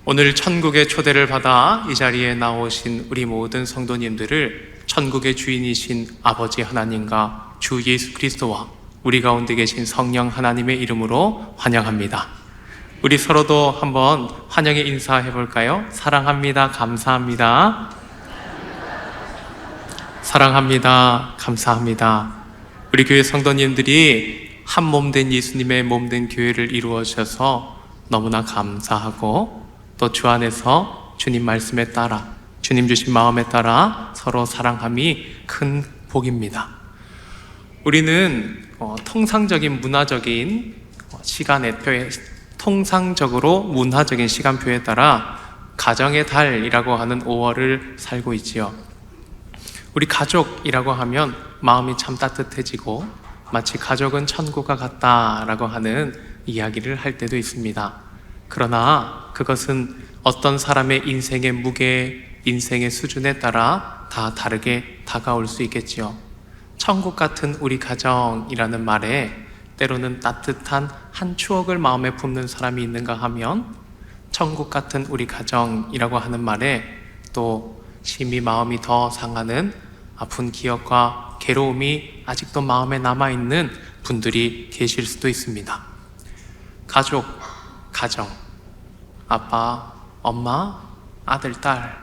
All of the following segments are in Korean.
오늘 천국의 초대를 받아 이 자리에 나오신 우리 모든 성도님들을 천국의 주인이신 아버지 하나님과 주 예수 그리스도와 우리 가운데 계신 성령 하나님의 이름으로 환영합니다. 우리 서로도 한번 환영의 인사해 볼까요? 사랑합니다. 감사합니다. 사랑합니다. 감사합니다. 우리 교회 성도님들이 한 몸 된 예수님의 몸 된 교회를 이루어 주셔서 너무나 감사하고 또 주 안에서 주님 말씀에 따라 주님 주신 마음에 따라 서로 사랑함이 큰 복입니다. 우리는 통상적인 문화적인 시간표에 통상적으로 문화적인 시간표에 따라 가정의 달이라고 하는 5월을 살고 있지요. 우리 가족이라고 하면 마음이 참 따뜻해지고 마치 가족은 천국과 같다라고 하는 이야기를 할 때도 있습니다. 그러나 그것은 어떤 사람의 인생의 무게, 인생의 수준에 따라 다 다르게 다가올 수 있겠지요. 천국 같은 우리 가정이라는 말에 때로는 따뜻한 한 추억을 마음에 품는 사람이 있는가 하면 천국 같은 우리 가정이라고 하는 말에 또 심히 마음이 더 상하는 아픈 기억과 괴로움이 아직도 마음에 남아있는 분들이 계실 수도 있습니다. 가족, 가정, 아빠, 엄마, 아들, 딸,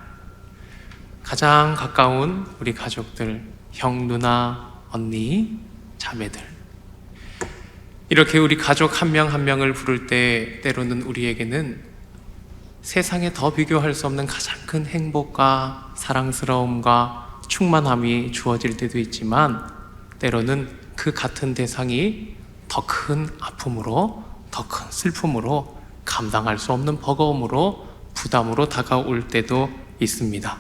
가장 가까운 우리 가족들, 형, 누나, 언니, 자매들, 이렇게 우리 가족 한 명 한 명을 부를 때 때로는 우리에게는 세상에 더 비교할 수 없는 가장 큰 행복과 사랑스러움과 충만함이 주어질 때도 있지만 때로는 그 같은 대상이 더 큰 아픔으로, 더 큰 슬픔으로, 감당할 수 없는 버거움으로, 부담으로 다가올 때도 있습니다.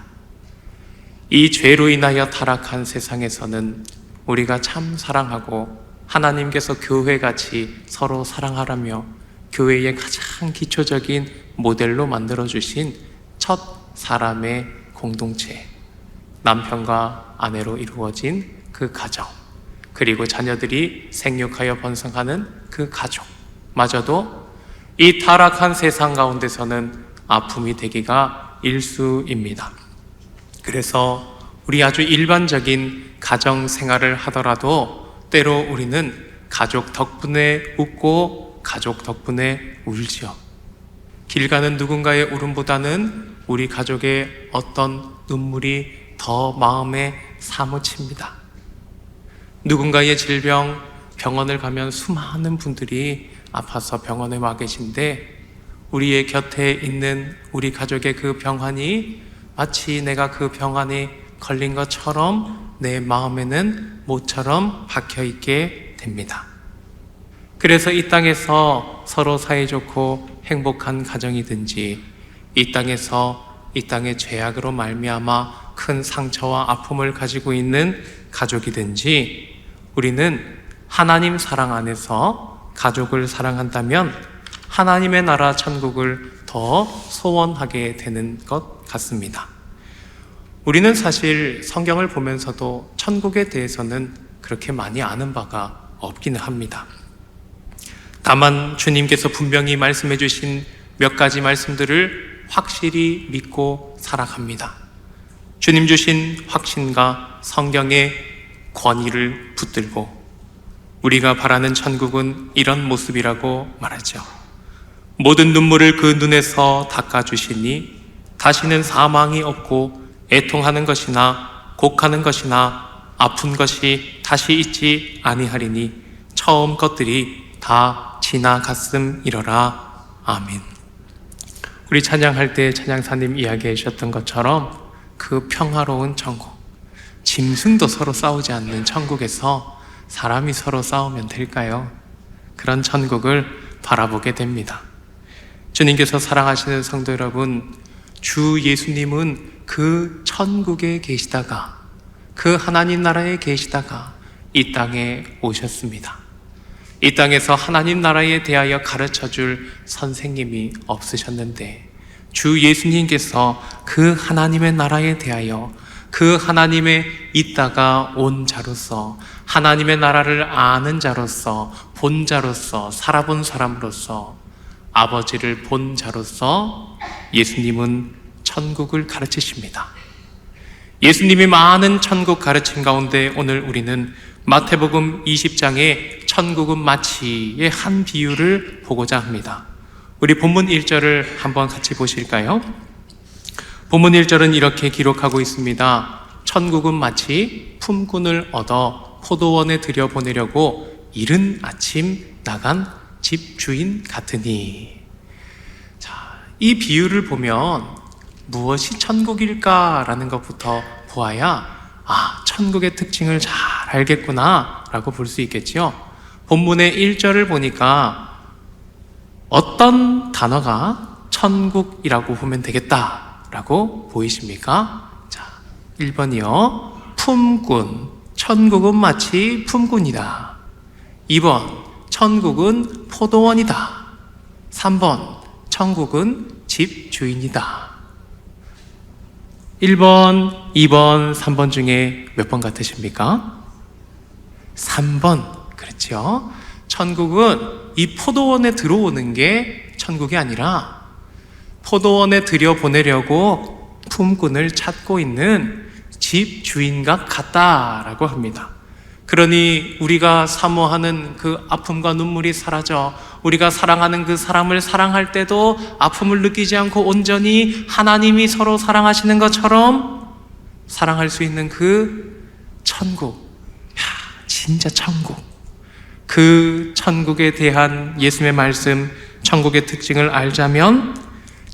이 죄로 인하여 타락한 세상에서는 우리가 참 사랑하고 하나님께서 교회같이 서로 사랑하라며 교회의 가장 기초적인 모델로 만들어주신 첫 사람의 공동체, 남편과 아내로 이루어진 그 가정, 그리고 자녀들이 생육하여 번성하는 그 가족마저도 이 타락한 세상 가운데서는 아픔이 되기가 일쑤입니다. 그래서 우리 아주 일반적인 가정 생활을 하더라도 때로 우리는 가족 덕분에 웃고 가족 덕분에 울지요. 길 가는 누군가의 울음보다는 우리 가족의 어떤 눈물이 더 마음에 사무칩니다. 누군가의 질병, 병원을 가면 수많은 분들이 아파서 병원에 와 계신데 우리의 곁에 있는 우리 가족의 그 병환이 마치 내가 그 병환에 걸린 것처럼 내 마음에는 모처럼 박혀있게 됩니다. 그래서 이 땅에서 서로 사이좋고 행복한 가정이든지 이 땅에서 이 땅의 죄악으로 말미암아 큰 상처와 아픔을 가지고 있는 가족이든지 우리는 하나님 사랑 안에서 가족을 사랑한다면 하나님의 나라 천국을 더 소원하게 되는 것 같습니다. 우리는 사실 성경을 보면서도 천국에 대해서는 그렇게 많이 아는 바가 없기는 합니다. 다만 주님께서 분명히 말씀해 주신 몇 가지 말씀들을 확실히 믿고 살아갑니다. 주님 주신 확신과 성경의 권위를 붙들고 우리가 바라는 천국은 이런 모습이라고 말하죠. 모든 눈물을 그 눈에서 닦아주시니 다시는 사망이 없고 애통하는 것이나 곡하는 것이나 아픈 것이 다시 있지 아니하리니 처음 것들이 다 지나갔음이러라. 아멘. 우리 찬양할 때 찬양사님 이야기해 주셨던 것처럼 그 평화로운 천국, 짐승도 서로 싸우지 않는 천국에서 사람이 서로 싸우면 될까요? 그런 천국을 바라보게 됩니다. 주님께서 사랑하시는 성도 여러분, 주 예수님은 그 천국에 계시다가 그 하나님 나라에 계시다가 이 땅에 오셨습니다. 이 땅에서 하나님 나라에 대하여 가르쳐줄 선생님이 없으셨는데 주 예수님께서 그 하나님의 나라에 대하여 그 하나님의 있다가 온 자로서 하나님의 나라를 아는 자로서 본 자로서 살아본 사람으로서 아버지를 본 자로서 예수님은 천국을 가르치십니다. 예수님이 많은 천국 가르침 가운데 오늘 우리는 마태복음 20장의 천국은 마치의 한 비유를 보고자 합니다. 우리 본문 1절을 한번 같이 보실까요? 본문 1절은 이렇게 기록하고 있습니다. 천국은 마치 품꾼을 얻어 포도원에 들여보내려고 이른 아침 나간 집주인 같으니. 자, 이 비유를 보면 무엇이 천국일까라는 것부터 보아야 천국의 특징을 잘 알겠구나 라고 볼 수 있겠죠. 본문의 1절을 보니까 어떤 단어가 천국이라고 보면 되겠다라고 보이십니까? 자, 1번이요. 품꾼. 천국은 마치 품꾼이다. 2번. 천국은 포도원이다. 3번. 천국은 집주인이다. 1번, 2번, 3번 중에 몇 번 같으십니까? 3번. 그렇죠? 천국은 이 포도원에 들어오는 게 천국이 아니라 포도원에 들여보내려고 품꾼을 찾고 있는 집주인과 같다라고 합니다. 그러니 우리가 사모하는 그 아픔과 눈물이 사라져 우리가 사랑하는 그 사람을 사랑할 때도 아픔을 느끼지 않고 온전히 하나님이 서로 사랑하시는 것처럼 사랑할 수 있는 그 천국, 진짜 천국. 그 천국에 대한 예수님의 말씀, 천국의 특징을 알자면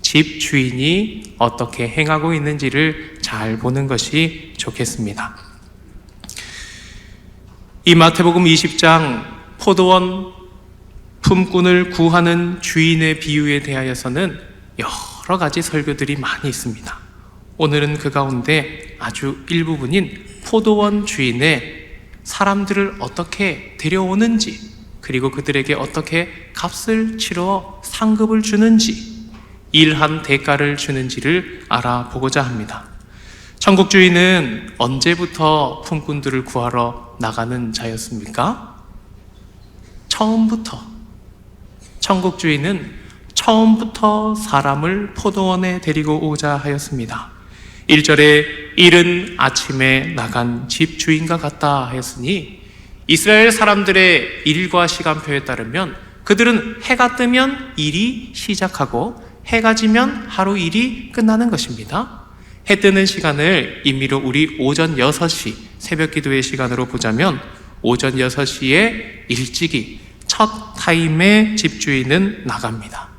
집 주인이 어떻게 행하고 있는지를 잘 보는 것이 좋겠습니다. 이 마태복음 20장 포도원 품꾼을 구하는 주인의 비유에 대하여서는 여러 가지 설교들이 많이 있습니다. 오늘은 그 가운데 아주 일부분인 포도원 주인의 사람들을 어떻게 데려오는지, 그리고 그들에게 어떻게 값을 치러 상급을 주는지, 일한 대가를 주는지를 알아보고자 합니다. 천국 주인은 언제부터 품꾼들을 구하러 나가는 자였습니까? 처음부터. 천국 주인은 처음부터 사람을 포도원에 데리고 오자 하였습니다. 1절에 이른 아침에 나간 집주인과 같다 하였으니 이스라엘 사람들의 일과 시간표에 따르면 그들은 해가 뜨면 일이 시작하고 해가 지면 하루 일이 끝나는 것입니다. 해 뜨는 시간을 임의로 우리 오전 6시 새벽 기도의 시간으로 보자면 오전 6시에 일찍이 첫 타임에 집주인은 나갑니다.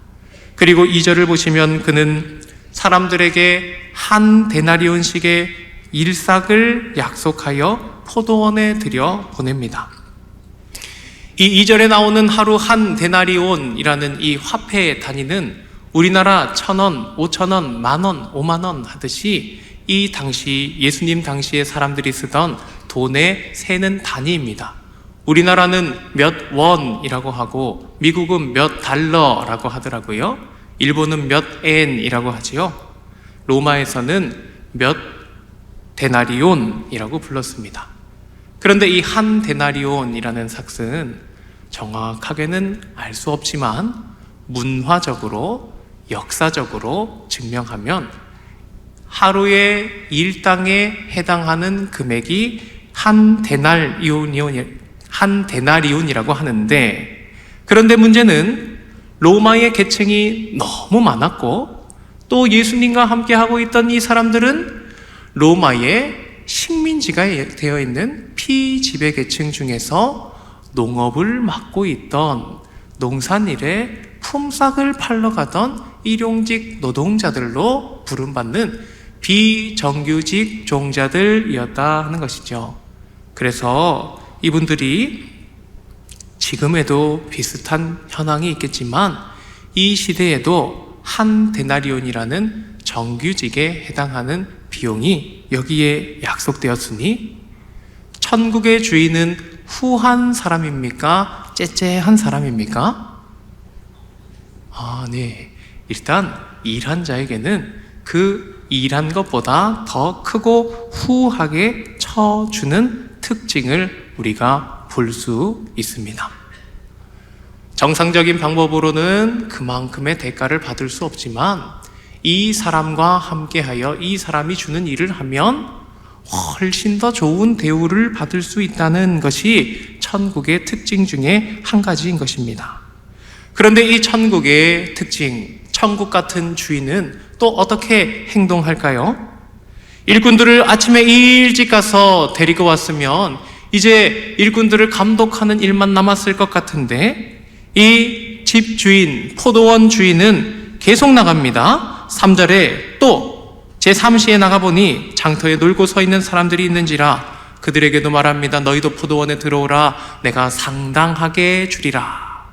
그리고 2절을 보시면 그는 사람들에게 한 데나리온씩의 일삭을 약속하여 포도원에 들여 보냅니다. 이 2절에 나오는 하루 한 데나리온이라는 이 화폐의 단위는 우리나라 1,000원, 5,000원, 만원, 5만원 하듯이 이 당시 예수님 당시에 사람들이 쓰던 돈에 세는 단위입니다. 우리나라는 몇 원이라고 하고 미국은 몇 달러라고 하더라고요. 일본은 몇 엔이라고 하지요. 로마에서는 몇 데나리온이라고 불렀습니다. 그런데 이 한 데나리온이라는 삭은 정확하게는 알 수 없지만 문화적으로 역사적으로 증명하면 하루의 일당에 해당하는 금액이 한 데나리온이라고 하는데, 그런데 문제는 로마의 계층이 너무 많았고 또 예수님과 함께 하고 있던 이 사람들은 로마의 식민지가 되어 있는 피지배 계층 중에서 농업을 맡고 있던 농산일에 품삯을 팔러 가던 일용직 노동자들로 부름받는 비정규직 종자들이었다 하는 것이죠. 그래서 이분들이 지금에도 비슷한 현황이 있겠지만 이 시대에도 한 데나리온이라는 정규직에 해당하는 비용이 여기에 약속되었으니 천국의 주인은 후한 사람입니까? 째째한 사람입니까? 네. 일단 일한 자에게는 그 일한 것보다 더 크고 후하게 쳐주는 특징을 우리가 볼 수 있습니다. 정상적인 방법으로는 그만큼의 대가를 받을 수 없지만 이 사람과 함께하여 이 사람이 주는 일을 하면 훨씬 더 좋은 대우를 받을 수 있다는 것이 천국의 특징 중에 한 가지인 것입니다. 그런데 이 천국의 특징, 천국 같은 주인은 또 어떻게 행동할까요? 일꾼들을 아침에 일찍 가서 데리고 왔으면 이제 일꾼들을 감독하는 일만 남았을 것 같은데, 이 집주인, 포도원 주인은 계속 나갑니다. 3절에 또 제3시에 나가보니 장터에 놀고 서 있는 사람들이 있는지라 그들에게도 말합니다. 너희도 포도원에 들어오라. 내가 상당하게 주리라.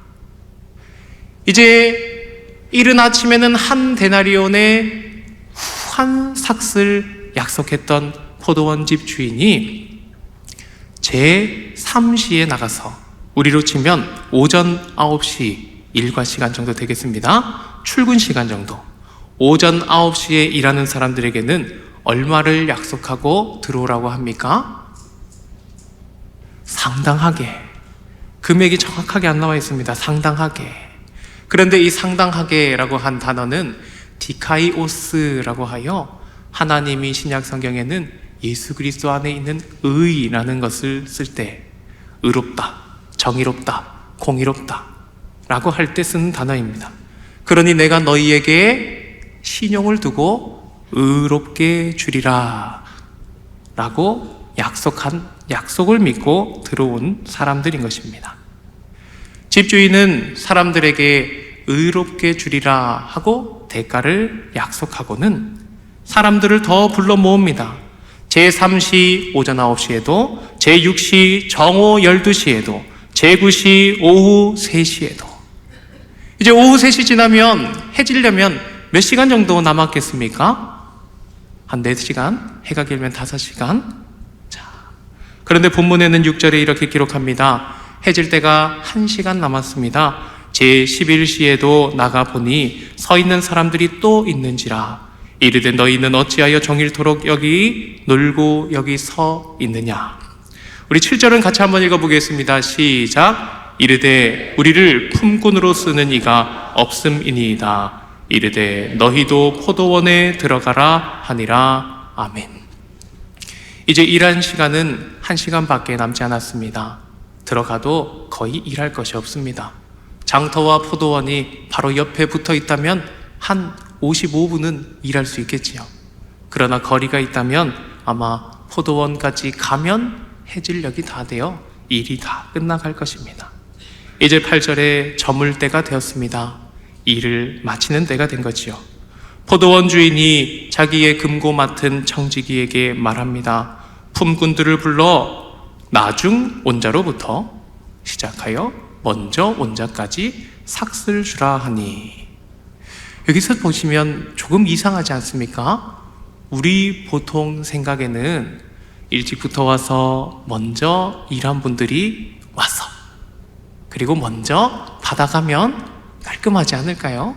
이제 이른 아침에는 한 데나리온의 한 삭을 약속했던 포도원 집 주인이 제3시에 나가서, 우리로 치면 오전 9시 일과 시간 정도 되겠습니다. 출근 시간 정도. 오전 9시에 일하는 사람들에게는 얼마를 약속하고 들어오라고 합니까? 상당하게. 금액이 정확하게 안 나와 있습니다. 상당하게. 그런데 이 상당하게라고 한 단어는 디카이오스라고 하여 하나님이 신약 성경에는 예수 그리스도 안에 있는 의라는 것을 쓸 때 의롭다, 정의롭다, 공의롭다 라고 할 때 쓰는 단어입니다. 그러니 내가 너희에게 신용을 두고 의롭게 주리라 라고 약속한 약속을 믿고 들어온 사람들인 것입니다. 집주인은 사람들에게 의롭게 주리라 하고 대가를 약속하고는 사람들을 더 불러 모읍니다. 제3시 오전 9시에도, 제6시 정오 12시에도, 제9시 오후 3시에도. 이제 오후 3시 지나면 해지려면 몇 시간 정도 남았겠습니까? 한 4시간, 해가 길면 5시간. 자, 그런데 본문에는 6절에 이렇게 기록합니다. 해질 때가 1시간 남았습니다. 제11시에도 나가보니 서 있는 사람들이 또 있는지라. 이르되 너희는 어찌하여 종일토록 여기 놀고 여기 서 있느냐. 우리 7절은 같이 한번 읽어보겠습니다. 시작. 이르되 우리를 품꾼으로 쓰는 이가 없음이니이다. 이르되 너희도 포도원에 들어가라 하니라. 아멘. 이제 일한 시간은 1시간밖에 남지 않았습니다. 들어가도 거의 일할 것이 없습니다. 장터와 포도원이 바로 옆에 붙어 있다면 한 55분은 일할 수 있겠지요. 그러나 거리가 있다면 아마 포도원까지 가면 해질녘이 다 되어 일이 다 끝나갈 것입니다. 이제 8절에 저물 때가 되었습니다. 일을 마치는 때가 된 거지요. 포도원 주인이 자기의 금고 맡은 청지기에게 말합니다. 품꾼들을 불러 나중 온자로부터 시작하여 먼저 온자까지 삭을 주라 하니. 여기서 보시면 조금 이상하지 않습니까? 우리 보통 생각에는 일찍부터 와서 먼저 일한 분들이 와서 그리고 먼저 받아가면 깔끔하지 않을까요?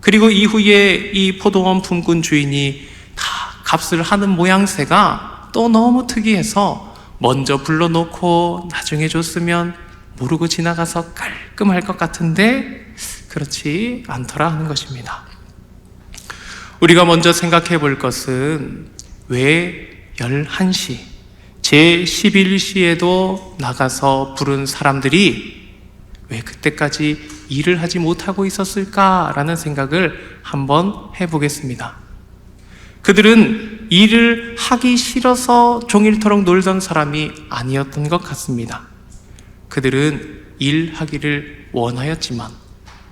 그리고 이후에 이 포도원 품꾼 주인이 다 값을 하는 모양새가 또 너무 특이해서 먼저 불러놓고 나중에 줬으면 모르고 지나가서 깔끔할 것 같은데 그렇지 않더라 하는 것입니다. 우리가 먼저 생각해 볼 것은 왜 11시, 제11시에도 나가서 부른 사람들이 왜 그때까지 일을 하지 못하고 있었을까라는 생각을 한번 해보겠습니다. 그들은 일을 하기 싫어서 종일토록 놀던 사람이 아니었던 것 같습니다. 그들은 일하기를 원하였지만,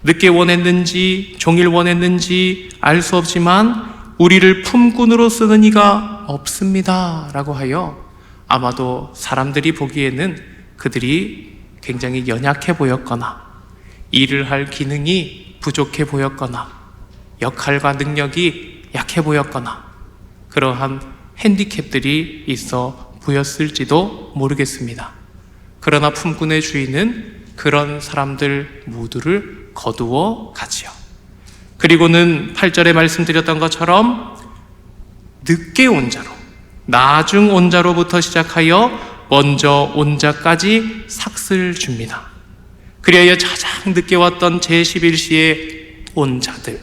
늦게 원했는지 종일 원했는지 알 수 없지만 우리를 품꾼으로 쓰는 이가 없습니다 라고 하여 아마도 사람들이 보기에는 그들이 굉장히 연약해 보였거나 일을 할 기능이 부족해 보였거나 역할과 능력이 약해 보였거나 그러한 핸디캡들이 있어 보였을지도 모르겠습니다. 그러나 품꾼의 주인은 그런 사람들 모두를 거두어 가지요. 그리고는 8절에 말씀드렸던 것처럼 늦게 온 자로, 나중 온 자로부터 시작하여 먼저 온 자까지 삭을 줍니다. 그리하여 가장 늦게 왔던 제11시에 온 자들,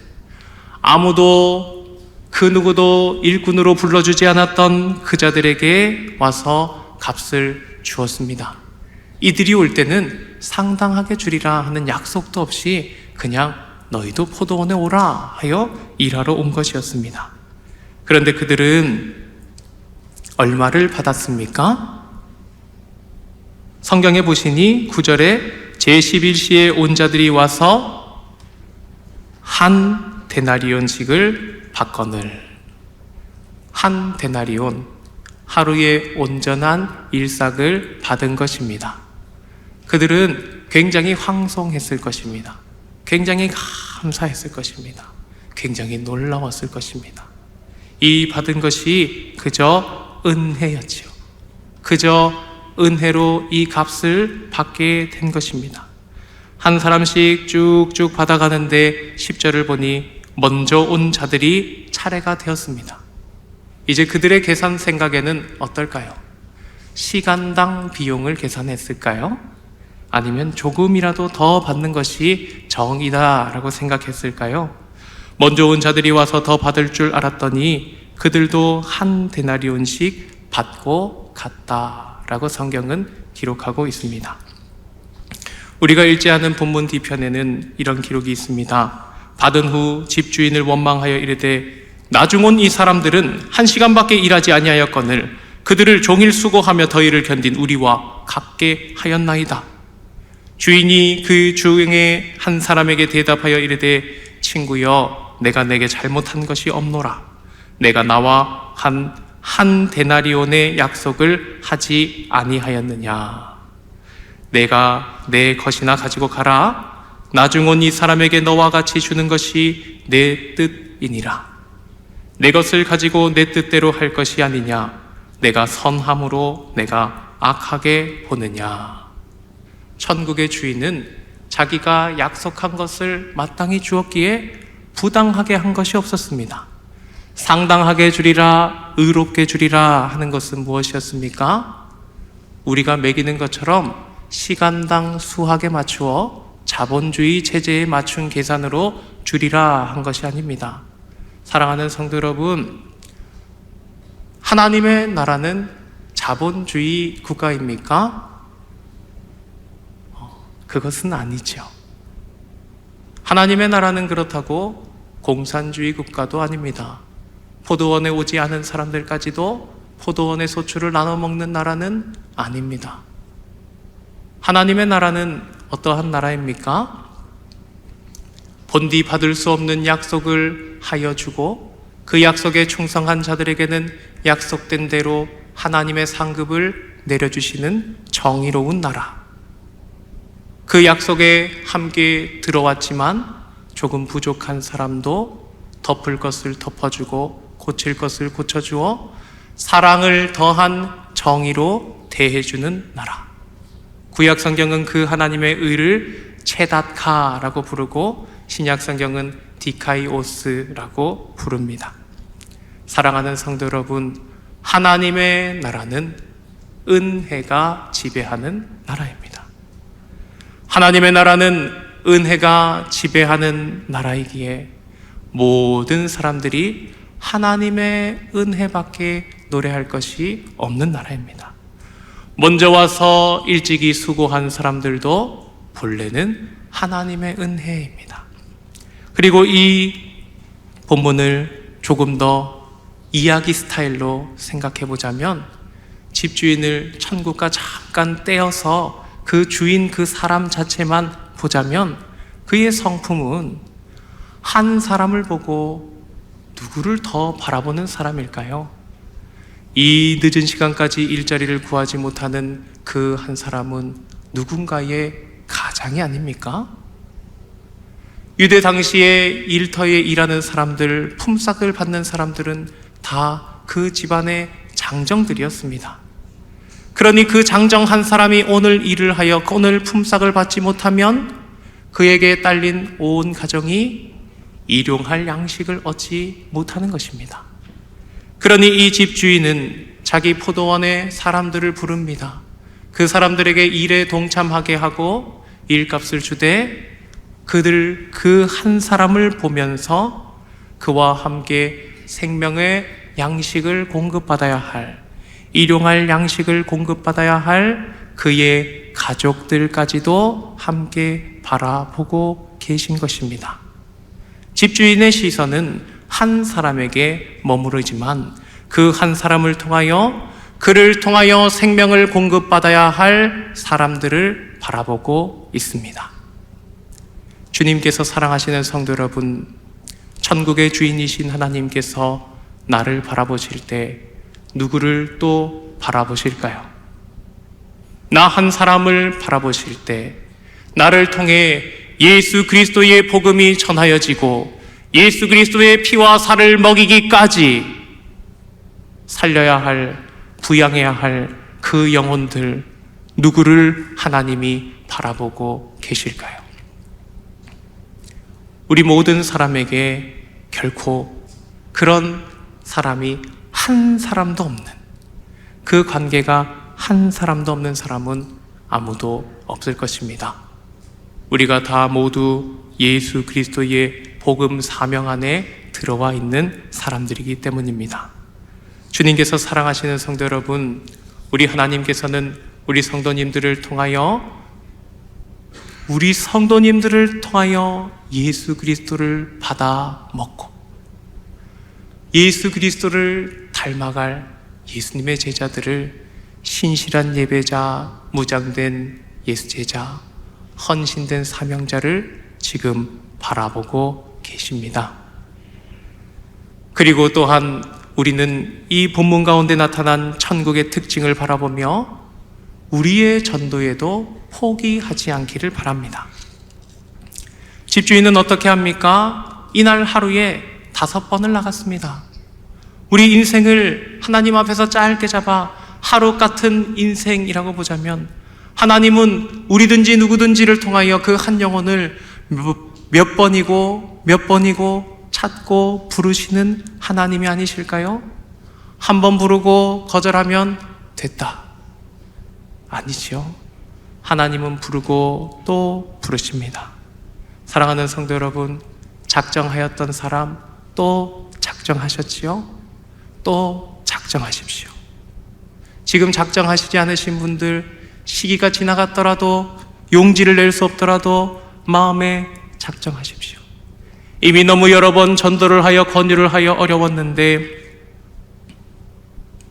아무도 그 누구도 일꾼으로 불러주지 않았던 그 자들에게 와서 값을 주었습니다. 이들이 올 때는 상당하게 주리라 하는 약속도 없이 그냥 너희도 포도원에 오라 하여 일하러 온 것이었습니다. 그런데 그들은 얼마를 받았습니까? 성경에 보시니 9절에 제11시에 온 자들이 와서 한 데나리온씩을 받거늘. 한 데나리온, 하루의 온전한 일삭을 받은 것입니다. 그들은 굉장히 황송했을 것입니다. 굉장히 감사했을 것입니다. 굉장히 놀라웠을 것입니다. 이 받은 것이 그저 은혜였지요. 그저 은혜로 이 값을 받게 된 것입니다. 한 사람씩 쭉쭉 받아가는데 10절을 보니 먼저 온 자들이 차례가 되었습니다. 이제 그들의 계산 생각에는 어떨까요? 시간당 비용을 계산했을까요? 아니면 조금이라도 더 받는 것이 정이다라고 생각했을까요? 먼저 온 자들이 와서 더 받을 줄 알았더니 그들도 한 데나리온씩 받고 갔다라고 성경은 기록하고 있습니다. 우리가 읽지 않은 본문 뒤편에는 이런 기록이 있습니다. 받은 후 집주인을 원망하여 이르되 나중 온 이 사람들은 1시간밖에 일하지 아니하였거늘 그들을 종일 수고하며 더위를 견딘 우리와 같게 하였나이다. 주인이 그 중에 한 사람에게 대답하여 이르되 친구여 내가 내게 잘못한 것이 없노라. 내가 나와 한 데나리온의 약속을 하지 아니하였느냐. 내가 내 것이나 가지고 가라. 나중 온 이 사람에게 너와 같이 주는 것이 내 뜻이니라. 내 것을 가지고 내 뜻대로 할 것이 아니냐. 내가 선함으로 내가 악하게 보느냐. 천국의 주인은 자기가 약속한 것을 마땅히 주었기에 부당하게 한 것이 없었습니다. 상당하게 주리라, 의롭게 주리라 하는 것은 무엇이었습니까? 우리가 매기는 것처럼 시간당 수학에 맞추어 자본주의 체제에 맞춘 계산으로 주리라 한 것이 아닙니다. 사랑하는 성도 여러분, 하나님의 나라는 자본주의 국가입니까? 그것은 아니죠. 하나님의 나라는 그렇다고 공산주의 국가도 아닙니다. 포도원에 오지 않은 사람들까지도 포도원의 소출을 나눠 먹는 나라는 아닙니다. 하나님의 나라는 어떠한 나라입니까? 본디 받을 수 없는 약속을 하여 주고 그 약속에 충성한 자들에게는 약속된 대로 하나님의 상급을 내려주시는 정의로운 나라. 그 약속에 함께 들어왔지만 조금 부족한 사람도 덮을 것을 덮어주고 고칠 것을 고쳐주어 사랑을 더한 정의로 대해주는 나라. 구약 성경은 그 하나님의 의를 체다카라고 부르고 신약 성경은 디카이오스라고 부릅니다. 사랑하는 성도 여러분, 하나님의 나라는 은혜가 지배하는 나라입니다. 하나님의 나라는 은혜가 지배하는 나라이기에 모든 사람들이 하나님의 은혜밖에 노래할 것이 없는 나라입니다. 먼저 와서 일찍이 수고한 사람들도 본래는 하나님의 은혜입니다. 그리고 이 본문을 조금 더 이야기 스타일로 생각해 보자면 집주인을 천국과 잠깐 떼어서 그 주인 그 사람 자체만 보자면 그의 성품은 한 사람을 보고 누구를 더 바라보는 사람일까요? 이 늦은 시간까지 일자리를 구하지 못하는 그 한 사람은 누군가의 가장이 아닙니까? 유대 당시에 일터에 일하는 사람들, 품삯을 받는 사람들은 다 그 집안의 장정들이었습니다. 그러니 그 장정 한 사람이 오늘 일을 하여 오늘 품삯을 받지 못하면 그에게 딸린 온 가정이 일용할 양식을 얻지 못하는 것입니다. 그러니 이 집주인은 자기 포도원의 사람들을 부릅니다. 그 사람들에게 일에 동참하게 하고 일값을 주되 그들 그 한 사람을 보면서 그와 함께 생명의 양식을 공급받아야 할, 일용할 양식을 공급받아야 할 그의 가족들까지도 함께 바라보고 계신 것입니다. 집주인의 시선은 한 사람에게 머무르지만 그 한 사람을 통하여, 그를 통하여 생명을 공급받아야 할 사람들을 바라보고 있습니다. 주님께서 사랑하시는 성도 여러분, 천국의 주인이신 하나님께서 나를 바라보실 때 누구를 또 바라보실까요? 나 한 사람을 바라보실 때 나를 통해 예수 그리스도의 복음이 전하여지고 예수 그리스도의 피와 살을 먹이기까지 살려야 할, 부양해야 할 그 영혼들, 누구를 하나님이 바라보고 계실까요? 우리 모든 사람에게 결코 그런 사람이 한 사람도 없는, 그 관계가 한 사람도 없는 사람은 아무도 없을 것입니다. 우리가 다 모두 예수 그리스도의 복음 사명 안에 들어와 있는 사람들이기 때문입니다. 주님께서 사랑하시는 성도 여러분, 우리 하나님께서는 우리 성도님들을 통하여 예수 그리스도를 받아 먹고 예수 그리스도를 닮아갈 예수님의 제자들을 신실한 예배자, 무장된 예수제자, 헌신된 사명자를 지금 바라보고 계십니다. 그리고 또한 우리는 이 본문 가운데 나타난 천국의 특징을 바라보며 우리의 전도에도 포기하지 않기를 바랍니다. 집주인은 어떻게 합니까? 이날 하루에 5번을 나갔습니다. 우리 인생을 하나님 앞에서 짧게 잡아 하루 같은 인생이라고 보자면, 하나님은 우리든지 누구든지를 통하여 그 한 영혼을 몇 번이고 찾고 부르시는 하나님이 아니실까요? 한 번 부르고 거절하면 됐다, 아니지요. 하나님은 부르고 또 부르십니다. 사랑하는 성도 여러분, 작정하였던 사람 또 작정하셨지요? 또 작정하십시오. 지금 작정하시지 않으신 분들, 시기가 지나갔더라도, 용기를 낼 수 없더라도 마음에 작정하십시오. 이미 너무 여러 번 전도를 하여 권유를 하여 어려웠는데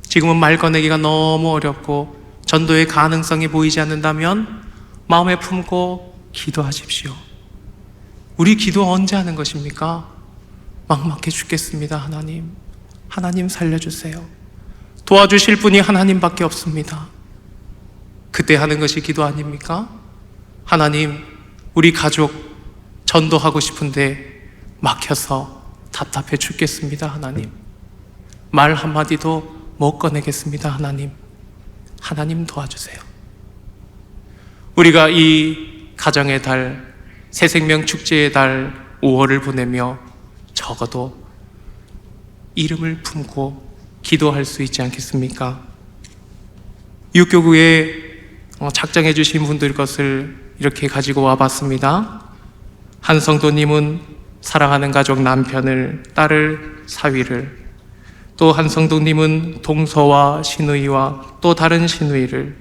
지금은 말 꺼내기가 너무 어렵고 전도의 가능성이 보이지 않는다면 마음에 품고 기도하십시오. 우리 기도 언제 하는 것입니까? 막막해 죽겠습니다. 하나님 살려주세요. 도와주실 분이 하나님밖에 없습니다. 그때 하는 것이 기도 아닙니까? 하나님, 우리 가족 전도하고 싶은데 막혀서 답답해 죽겠습니다. 하나님, 말 한마디도 못 꺼내겠습니다. 하나님 도와주세요. 우리가 이 가정의 달, 새생명 축제의 달 5월을 보내며 적어도 이름을 품고 기도할 수 있지 않겠습니까? 육교구에 작정해 주신 분들 것을 이렇게 가지고 와봤습니다. 한 성도님은 사랑하는 가족 남편을, 딸을, 사위를, 또 한 성도님은 동서와 시누이와 또 다른 시누이를,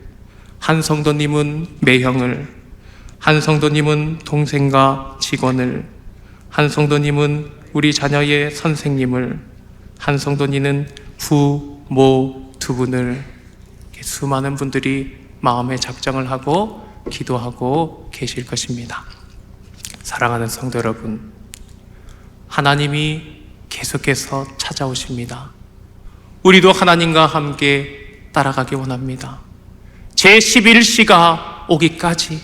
한 성도님은 매형을, 한 성도님은 동생과 직원을, 한 성도님은 우리 자녀의 선생님을, 한 성도님은 부모 두 분을, 수많은 분들이 마음에 작정을 하고 기도하고 계실 것입니다. 사랑하는 성도 여러분, 하나님이 계속해서 찾아오십니다. 우리도 하나님과 함께 따라가기 원합니다. 제11시가 오기까지,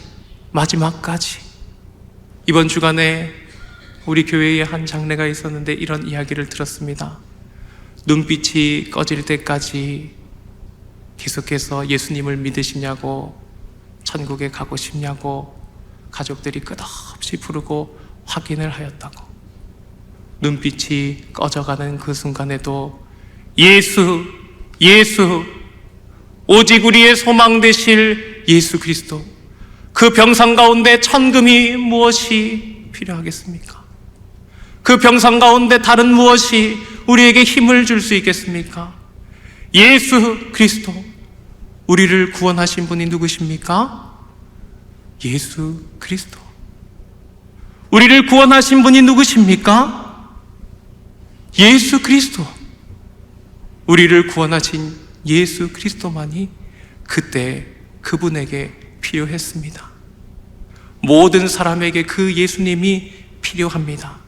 마지막까지. 이번 주간에 우리 교회에 한 장례가 있었는데 이런 이야기를 들었습니다. 눈빛이 꺼질 때까지 계속해서 예수님을 믿으시냐고, 천국에 가고 싶냐고 가족들이 끝없이 부르고 확인을 하였다고. 눈빛이 꺼져가는 그 순간에도 예수, 오직 우리의 소망 되실 예수 그리스도, 그 병상 가운데 천금이 무엇이 필요하겠습니까? 그 병상 가운데 다른 무엇이 우리에게 힘을 줄 수 있겠습니까? 예수 그리스도, 우리를 구원하신 분이 누구십니까? 예수 그리스도. 우리를 구원하신 분이 누구십니까? 예수 그리스도. 우리를 구원하신 예수 그리스도만이 그때 그분에게 필요했습니다. 모든 사람에게 그 예수님이 필요합니다.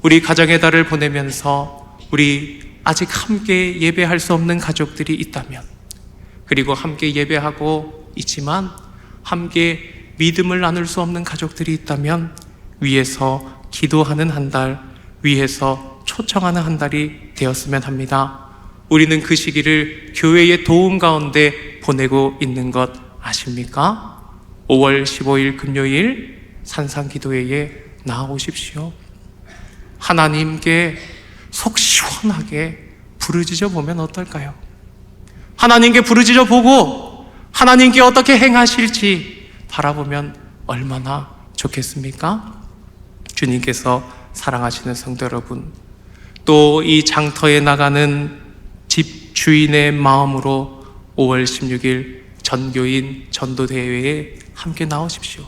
우리 가정의 달을 보내면서 우리 아직 함께 예배할 수 없는 가족들이 있다면, 그리고 함께 예배하고 있지만 함께 믿음을 나눌 수 없는 가족들이 있다면 위에서 기도하는 한 달, 위에서 초청하는 한 달이 되었으면 합니다. 우리는 그 시기를 교회의 도움 가운데 보내고 있는 것 아십니까? 5월 15일 금요일 산상기도회에 나오십시오. 하나님께 속 시원하게 부르짖어 보면 어떨까요? 하나님께 부르짖어 보고 하나님께 어떻게 행하실지 바라보면 얼마나 좋겠습니까? 주님께서 사랑하시는 성도 여러분, 또 이 장터에 나가는 집 주인의 마음으로 5월 16일 전교인 전도대회에 함께 나오십시오.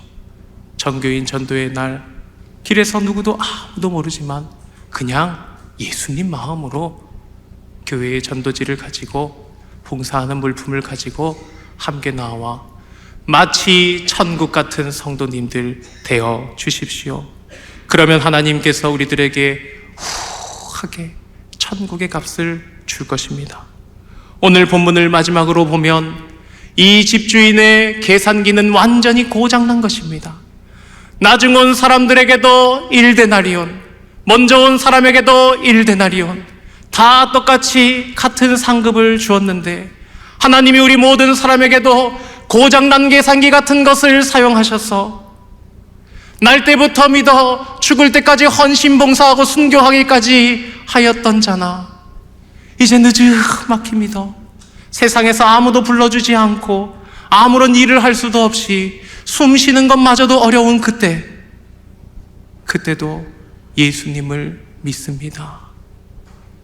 전교인 전도의 날, 길에서 누구도 아무도 모르지만 그냥 예수님 마음으로 교회의 전도지를 가지고 봉사하는 물품을 가지고 함께 나와 마치 천국 같은 성도님들 되어 주십시오. 그러면 하나님께서 우리들에게 후하게 천국의 값을 줄 것입니다. 오늘 본문을 마지막으로 보면 이 집주인의 계산기는 완전히 고장난 것입니다. 나중 온 사람들에게도 1데나리온, 먼저 온 사람에게도 1데나리온, 다 똑같이 같은 상급을 주었는데 하나님이 우리 모든 사람에게도 고장난 계산기 같은 것을 사용하셔서 날 때부터 믿어 죽을 때까지 헌신봉사하고 순교하기까지 하였던 자나 이제 느지막힙니다. 세상에서 아무도 불러주지 않고 아무런 일을 할 수도 없이 숨 쉬는 것마저도 어려운 그때도 예수님을 믿습니다.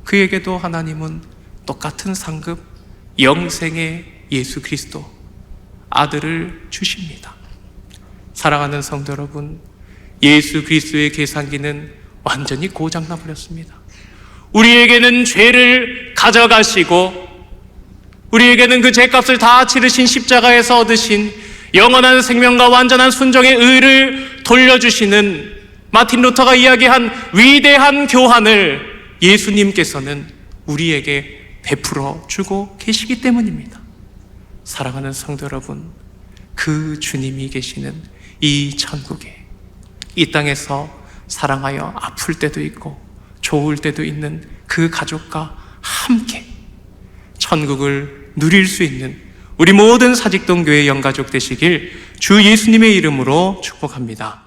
그에게도 하나님은 똑같은 상급 영생의 예수 그리스도 아들을 주십니다. 사랑하는 성도 여러분, 예수 그리스도의 계산기는 완전히 고장나 버렸습니다. 우리에게는 죄를 가져가시고 우리에게는 그 죄값을 다 치르신 십자가에서 얻으신 영원한 생명과 완전한 순종의 의를 돌려주시는 마틴 루터가 이야기한 위대한 교환을 예수님께서는 우리에게 베풀어 주고 계시기 때문입니다. 사랑하는 성도 여러분, 그 주님이 계시는 이 천국에 이 땅에서 사랑하여 아플 때도 있고 좋을 때도 있는 그 가족과 함께 천국을 누릴 수 있는 우리 모든 사직동교회 영가족 되시길 주 예수님의 이름으로 축복합니다.